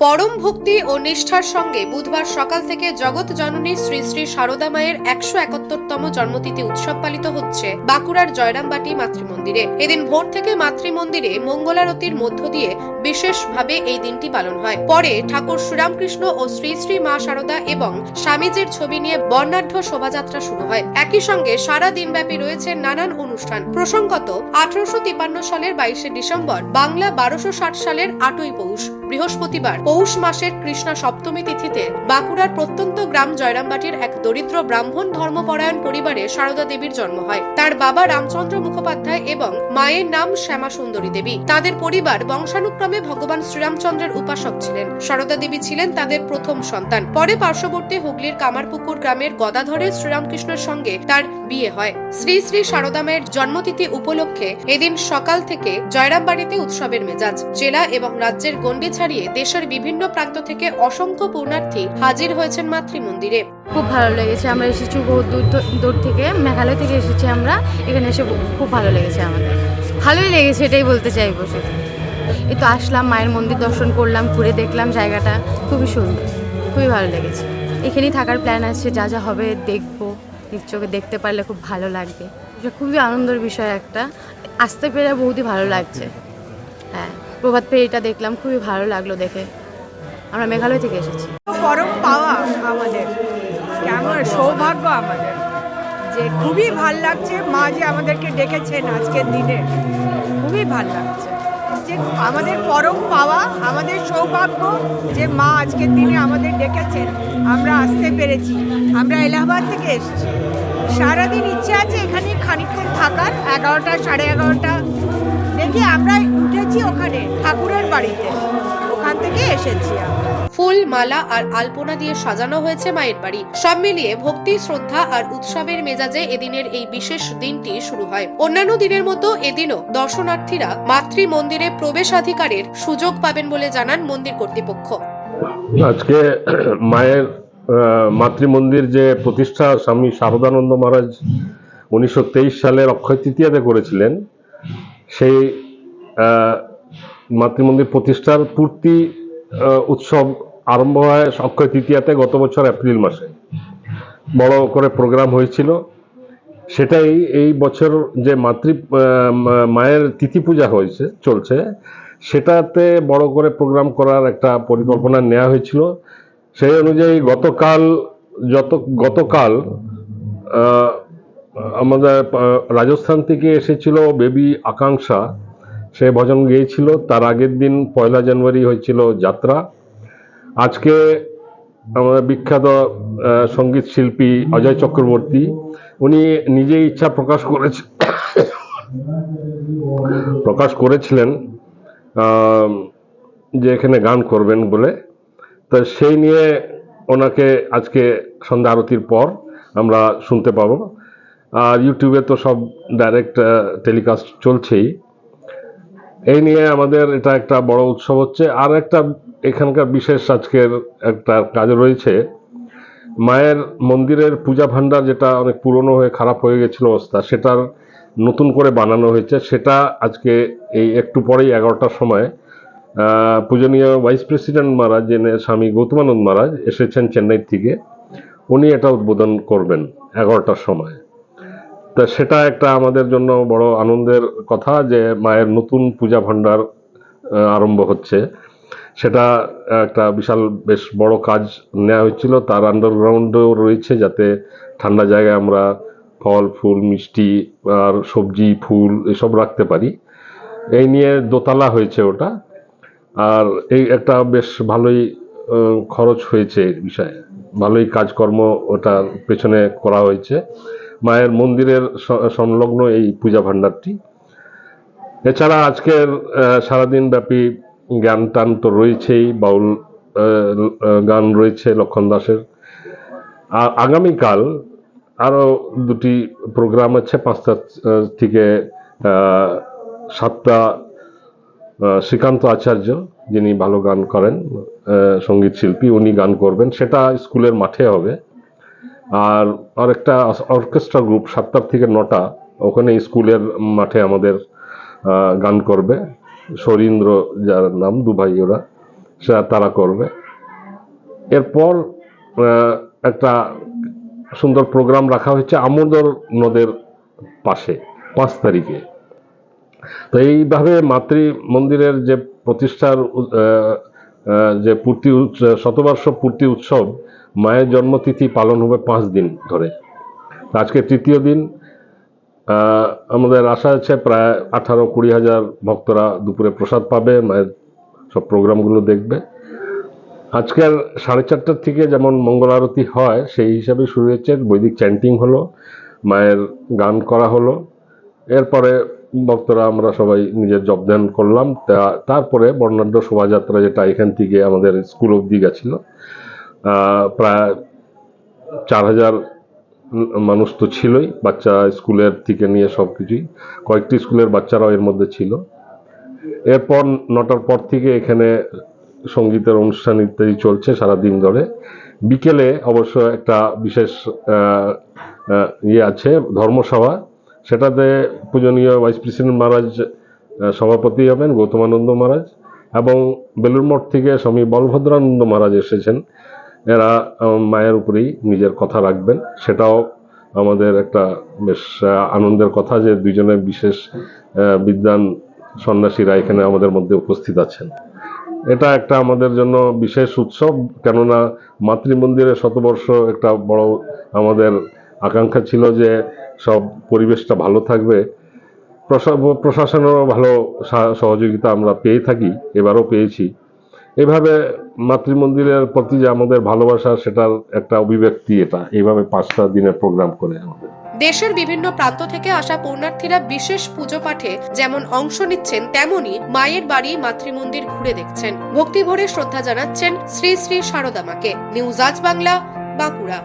পরম ভক্তি ও নিষ্ঠার সঙ্গে বুধবার সকাল থেকে জগৎ জননী শ্রী শ্রী সারদা মায়ের 171তম জন্মতিথি উৎসব পালিত হচ্ছে বাঁকুড়ার জয়রামবাটি মাতৃমন্দিরে। এদিন ভোর থেকে মাতৃমন্দিরে মঙ্গলারতির মধ্য দিয়ে বিশেষভাবে এই দিনটি পালন হয়। পরে ঠাকুর শ্রীরামকৃষ্ণ ও শ্রী শ্রী মা সারদা এবং স্বামীজির ছবি নিয়ে বর্ণাঢ্য শোভাযাত্রা শুরু হয়। একই সঙ্গে সারা দিনব্যাপী রয়েছে নানান অনুষ্ঠান। প্রসঙ্গত 1853 সালের 22শে ডিসেম্বর বাংলা 1260 সালের 8ই পৌষ বৃহস্পতিবার পৌষ মাসের কৃষ্ণা সপ্তমী তিথিতে বাঁকুড়ার প্রত্যন্ত গ্রাম জয়রামবাটির এক দরিদ্র ব্রাহ্মণ ধর্মপরায়ণ পরিবারে সারদা দেবীর জন্ম হয়। তার বাবা রামচন্দ্র মুখোপাধ্যায় এবং মায়ের নাম শ্যামা সুন্দরী দেবী। তাদের পরিবার বংশানুক্রমে ভগবান শ্রীরামচন্দ্রের উপাসক ছিলেন। সারদা দেবী ছিলেন তাদের প্রথম সন্তান। পরে পার্শ্ববর্তী হুগলির কামারপুকুর গ্রামের গদাধরের শ্রীরামকৃষ্ণের সঙ্গে তার বিয়ে হয়। শ্রী শ্রী সারদা মায়ের জন্মতিথি উপলক্ষে এদিন সকাল থেকে জয়রামবাটিতে উৎসবের মেজাজ। জেলা এবং রাজ্যের গণ্ডি ছাড়িয়ে দেশের বিভিন্ন প্রান্ত থেকে অসংখ্য পুণ্যার্থী হাজির হয়েছেন মাতৃমন্দিরে। খুব ভালো লেগেছে। আমরা এসেছি বহু দূর থেকে, মেঘালয় থেকে এসেছি আমরা। এখানে এসে খুব ভালো লেগেছে আমাদের। ভালোই লেগেছে, এটাই বলতে চাইবো শুধু। এই তো আসলাম, মায়ের মন্দির দর্শন করলাম, ঘুরে দেখলাম জায়গাটা খুবই সুন্দর, খুবই ভালো লেগেছে। এখানেই থাকার প্ল্যান আছে, যা যা হবে দেখবো। নিজ চোখে দেখতে পারলে খুব ভালো লাগবে। এটা খুবই আনন্দের বিষয় একটা। আসতে পেরে বহুতই ভালো লাগছে। হ্যাঁ, প্রভাত ফেরিটা দেখলাম, খুবই ভালো লাগলো দেখে। আমরা মেঘালয় থেকে এসেছি। পরম পাওয়া আমাদের, কেমন সৌভাগ্য আমাদের, যে খুবই ভাল লাগছে। মা যে আমাদেরকে ডেকেছেন আজকের দিনে, খুবই ভাল লাগছে। যে আমাদের পরম পাওয়া, আমাদের সৌভাগ্য যে মা আজকের দিনে আমাদের ডেকেছেন, আমরা আসতে পেরেছি। আমরা এলাহাবাদ থেকে এসেছি। সারাদিন ইচ্ছে আছে এখানে খানিকক্ষণ থাকার, 11টা 11:30 দেখি আমরা উঠেছি ওখানে ঠাকুরের বাড়িতে, ওখান থেকে এসেছি আমরা। ফুল, মালা আর আলপনা দিয়ে সাজানো হয়েছে মায়ের বাড়ি। সব মিলিয়ে ভক্তি, শ্রদ্ধা আর উৎসবের মেজাজে এদিনের এই বিশেষ দিনটি শুরু হয়। অন্যান্য দিনের মতো এদিনও দর্শনার্থীরা মাতৃ মন্দিরে প্রবেশাধিকারের সুযোগ পাবেন বলে জানান মন্দির কর্তৃপক্ষ। আজকে মায়ের মাতৃমন্দির যে প্রতিষ্ঠা স্বামী শারদানন্দ মহারাজ 1923 সালের অক্ষয় তৃতীয়াতে করেছিলেন, সেই মাতৃমন্দির প্রতিষ্ঠার পূর্তি উৎসব আরম্ভ হয় অক্ষয় তৃতীয়াতে। গত বছর এপ্রিল মাসে বড় করে প্রোগ্রাম হয়েছিল। সেটাই এই বছর যে মায়ের তিথি পূজা চলছে, সেটাতে বড় করে প্রোগ্রাম করার একটা পরিকল্পনা নেওয়া হয়েছিল। সেই অনুযায়ী গতকাল আমাদের রাজস্থান থেকে এসেছিল বেবি আকাঙ্ক্ষা, সে ভজন গেয়েছিল। তার আগের দিন 1 জানুয়ারি হয়েছিল যাত্রা। আজকে আমাদের বিখ্যাত সঙ্গীত শিল্পী অজয় চক্রবর্তী, উনি নিজেই ইচ্ছা প্রকাশ করেছিলেন যে এখানে গান করবেন বলে। তো সেই নিয়ে ওনাকে আজকে সন্ধ্যা আরতির পর আমরা শুনতে পাবো। আর ইউটিউবে তো সব ডাইরেক্ট টেলিকাস্ট চলছেই। এই নিয়ে আমাদের এটা একটা বড় উৎসব হচ্ছে। আর একটা এখানকার বিশেষ আজকের একটা কাজ রয়েছে, মায়ের মন্দিরের পূজা ভাণ্ডার যেটা অনেক পুরনো হয়ে খারাপ হয়ে গেছিল অবস্থা, সেটার নতুন করে বানানো হয়েছে। সেটা আজকে এই একটু পরেই 11টার সময় পূজনীয় ভাইস প্রেসিডেন্ট মহারাজ, যিনি স্বামী গৌতমানন্দ মহারাজ এসেছেন চেন্নাই থেকে, উনি এটা উদ্বোধন করবেন 11টার সময়। তা সেটা একটা আমাদের জন্য বড় আনন্দের কথা যে মায়ের নতুন পূজা ভাণ্ডার আরম্ভ হচ্ছে। সেটা একটা বিশাল বেশ বড় কাজ নেওয়া হয়েছিল। তার আন্ডারগ্রাউন্ডও রয়েছে, যাতে ঠান্ডা জায়গায় আমরা ফল, ফুল, মিষ্টি আর সবজি, ফুল এসব রাখতে পারি। এই নিয়ে দোতলা হয়েছে ওটা। আর এই একটা বেশ ভালোই খরচ হয়েছে, এই বিষয়ে ভালোই কাজকর্ম ওটার পেছনে করা হয়েছে, মায়ের মন্দিরের সংলগ্ন এই পূজা ভাণ্ডারটি। এছাড়া আজকের সারাদিন ব্যাপী জ্ঞান টান তো রয়েছেই, বাউল গান রয়েছে লক্ষণ দাসের। আর আগামীকাল আরো 2টি প্রোগ্রাম আছে। 5টা থেকে 7টা শ্রীকান্ত আচার্য, যিনি ভালো গান করেন, সঙ্গীত শিল্পী, উনি গান করবেন। সেটা স্কুলের মাঠে হবে। আর আরেকটা অর্কেস্ট্রা গ্রুপ 7টা থেকে 9টা ওখানে স্কুলের মাঠে আমাদের গান করবে। শরীন্দ্র যার নাম, 2 ভাই ওরা, তারা করবে। এরপর একটা সুন্দর প্রোগ্রাম রাখা হয়েছে আমোদর নদের পাশে 5 তারিখে। তো এইভাবে মাতৃ মন্দিরের যে প্রতিষ্ঠার যে শতবর্ষ পূর্তি উৎসব, মায়ের জন্মতিথি পালন হবে 5 দিন ধরে। আজকে তৃতীয় দিন। আমাদের আশা আছে প্রায় 18-20 হাজার ভক্তরা দুপুরে প্রসাদ পাবে, মায়ের সব প্রোগ্রামগুলো দেখবে। আজকের 4:30 থেকে যেমন মঙ্গল আরতি হয় সেই হিসাবে শুরু হয়েছে, বৈদিক চ্যান্টিং হলো, মায়ের গান করা হলো। এরপরে ভক্তরা আমরা সবাই নিজের জপ ধ্যান করলাম। তারপরে বর্ণাঢ্য শোভাযাত্রা, যেটা এখান থেকে আমাদের স্কুল অবধি গেছিল, প্রায় 4000 মানুষ তো ছিলই, বাচ্চা স্কুলের থেকে নিয়ে সব কিছুই, কয়েকটি স্কুলের বাচ্চারাও এর মধ্যে ছিল। এরপর 9টার পর থেকে এখানে সঙ্গীতের অনুষ্ঠান ইত্যাদি চলছে সারাদিন ধরে। বিকেলে অবশ্য একটা বিশেষ আছে, ধর্মসভা। সেটাতে পূজনীয় ভাইস প্রেসিডেন্ট মহারাজ সভাপতি হবেন, গৌতমানন্দ মহারাজ, এবং বেলুর মঠ থেকে স্বামী বলভদ্রানন্দ মহারাজ এসেছেন। এরা মায়ের উপরেই নিজের কথা রাখবেন। সেটাও আমাদের একটা বেশ আনন্দের কথা যে দুইজনের বিশেষ বিদ্বান সন্ন্যাসীরা এখানে আমাদের মধ্যে উপস্থিত আছেন। এটা একটা আমাদের জন্য বিশেষ উৎসব, কেননা মাতৃমন্দিরের শতবর্ষ একটা বড় আমাদের আকাঙ্ক্ষা ছিল যে সব পরিবেশটা ভালো থাকবে। প্রশাসনেরও ভালো সহযোগিতা আমরা পেয়ে থাকি, এবারও পেয়েছি। এভাবে মাতৃমন্দিরের প্রতি যে আমাদের ভালোবাসা, সেটার একটা অভিব্যক্তি এটা, এইভাবে 5টা দিনের প্রোগ্রাম করে আমাদের। দেশের বিভিন্ন প্রান্ত থেকে আসা পুণ্যার্থীরা বিশেষ পুজো পাঠে যেমন অংশ নিচ্ছেন, তেমনি মায়ের বাড়ি মাতৃমন্দির ঘুরে দেখছেন, ভক্তি ভরে শ্রদ্ধা জানাচ্ছেন শ্রী শ্রী সারদা মাকে। নিউজ আজ বাংলা, বাঁকুড়া।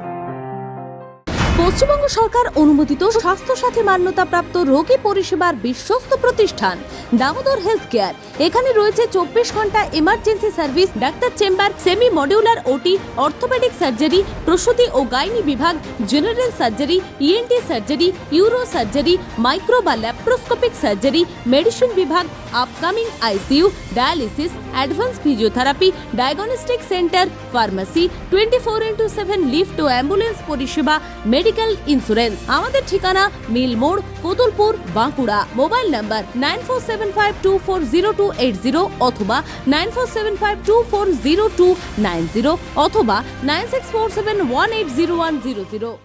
পশ্চিমবঙ্গ সরকার অনুমোদিত স্বাস্থ্যসাথী মান্যতাপ্রাপ্ত রোগী পরিষেবার বিশ্বস্ত প্রতিষ্ঠান দামোদর হেলথ কেয়ার। এখানে রয়েছে 24 ঘন্টা emergency service, doctor chamber, semi modular OT, orthopedic surgery, প্রসূতি ও গাইনি বিভাগ, general surgery, ENT surgery, uro surgery, micro বা ল্যাপ্রোস্কোপিক সার্জারি, মেডিসিন বিভাগ, upcoming ICU, dialysis, advance physiotherapy, diagnostic centre, pharmacy, 24x7 lift ও ambulance পরিষেবা, medical insurance. আমাদের ঠিকানা মিল মোড়, কোতুলপুর, বাঁকুড়া। মোবাইল নাম্বার 9475240280 অথবা 9475240290 অথবা 9647180100।